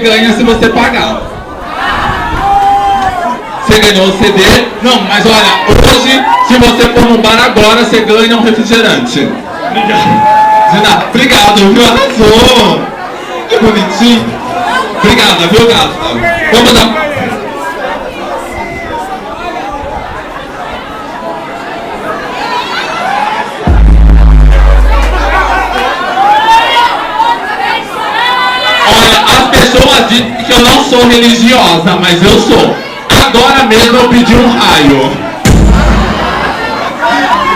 ganha se você pagar. Você ganhou o CD? Não, mas olha, hoje, se você for no bar agora, você ganha um refrigerante. Obrigado. Obrigado, viu? Arrasou. Que bonitinho. Obrigada, viu, gata? Vamos dar... Dizem que eu não sou religiosa, mas eu sou. Agora mesmo eu pedi um raio.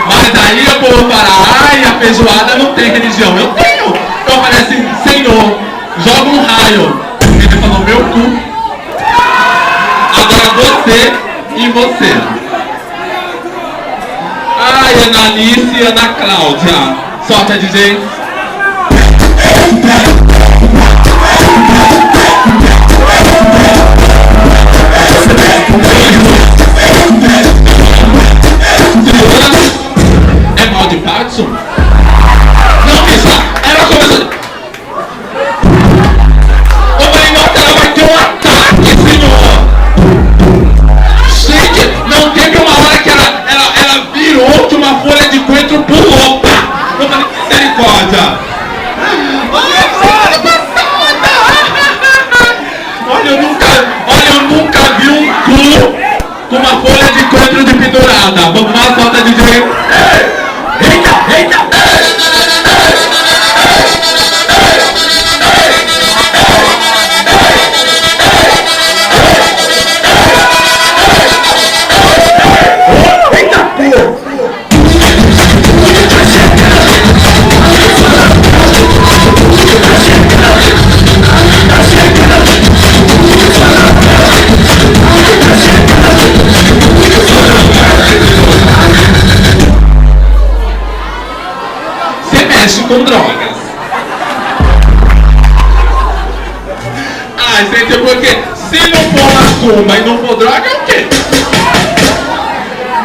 Mas aí o povo fala, ai, a feijoada não tem religião. Eu tenho. Eu falei assim, Senhor, joga um raio. Ele falou, meu cu. Agora você e você. Ai, Ana Alice e Ana Cláudia. Solta, DJ. É mal de Parkinson? Não, bicha, ela começou. Eu falei, nossa, ela vai ter um ataque, senhor. Gente, não teve uma hora que ela virou que uma folha de coentro pulou. Eu falei, misericórdia. Olha, eu nunca vi um cu com uma folha de coentro de pendurada. Vamos lá, solta, DJ. Eita, eita. Com drogas. Ai, gente, porque se não for macumba e não for droga, é o quê?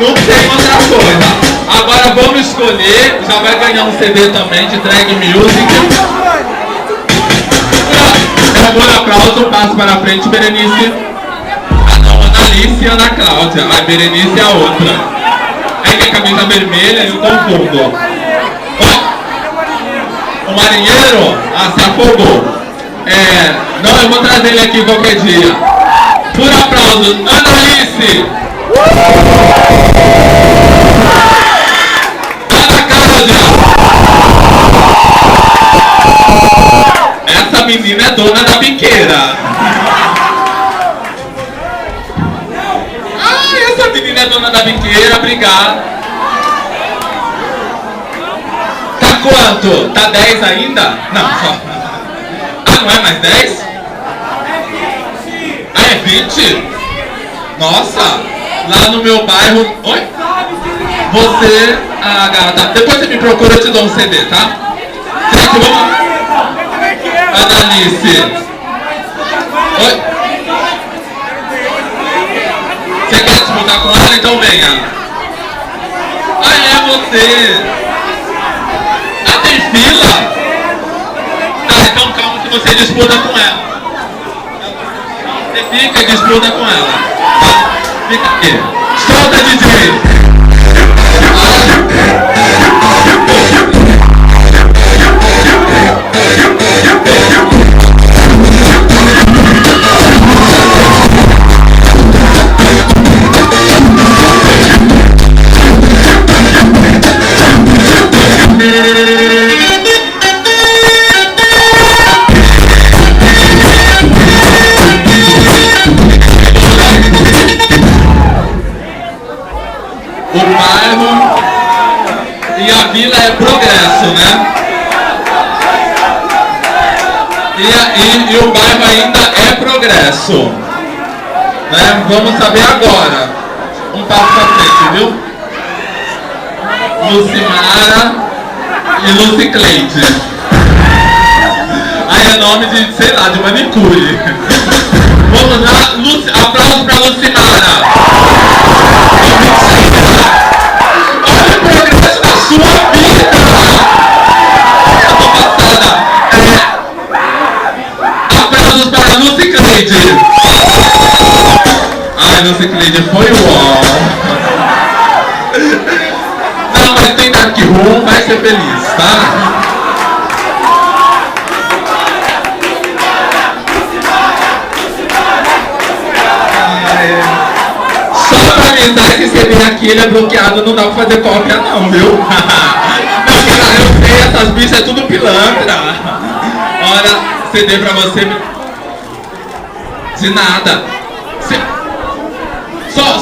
Não tem outra coisa. Agora vamos escolher, já vai ganhar um CD também de Drag Music. Eu vou no aplauso, passo para frente, Berenice. Ah não, Ana Alice e Ana Cláudia. A Berenice é a outra. Aí tem camisa vermelha e eu confundo. O marinheiro, se afogou. Não, eu vou trazer ele aqui qualquer dia. Por aplauso, Ana Alice. Ana Cláudia. Essa menina é dona da biqueira. Ai, essa menina é dona da biqueira, obrigado. Quanto? Tá 10 ainda? Não, só. Ah, não é mais 10? Ah, é 20? Nossa, lá no meu bairro... Oi? Você... Ah, gata, depois você me procura, eu te dou um CD, tá? Gente, vamos... Ana Alice. Oi? Você quer disputar com ela? Então venha. Ah, é você... Fila? Tá, então calma que você disputa com ela. Você fica e disputa com ela. Tá? Fica aqui. Solta, DJ! O bairro e a vila é progresso, né? E o bairro ainda é progresso, né? Vamos saber agora. Um passo pra frente, viu? Lucimara e Lucicleide. Aí é nome de, sei lá, de manicure. Vamos lá, aplausos pra Lucimara. Olha o progresso da sua vida! Eu tô passada! Aplausos para A Lucicleide. Ai, Lucicleide foi o ó. Não, mas tem Dark Room, vai ser feliz, tá? Só pra avisar que você vem aqui, ele é bloqueado, não dá pra fazer cópia não, viu? Não, eu sei, essas bichas é tudo pilantra. Olha, CD pra você. De nada. Só,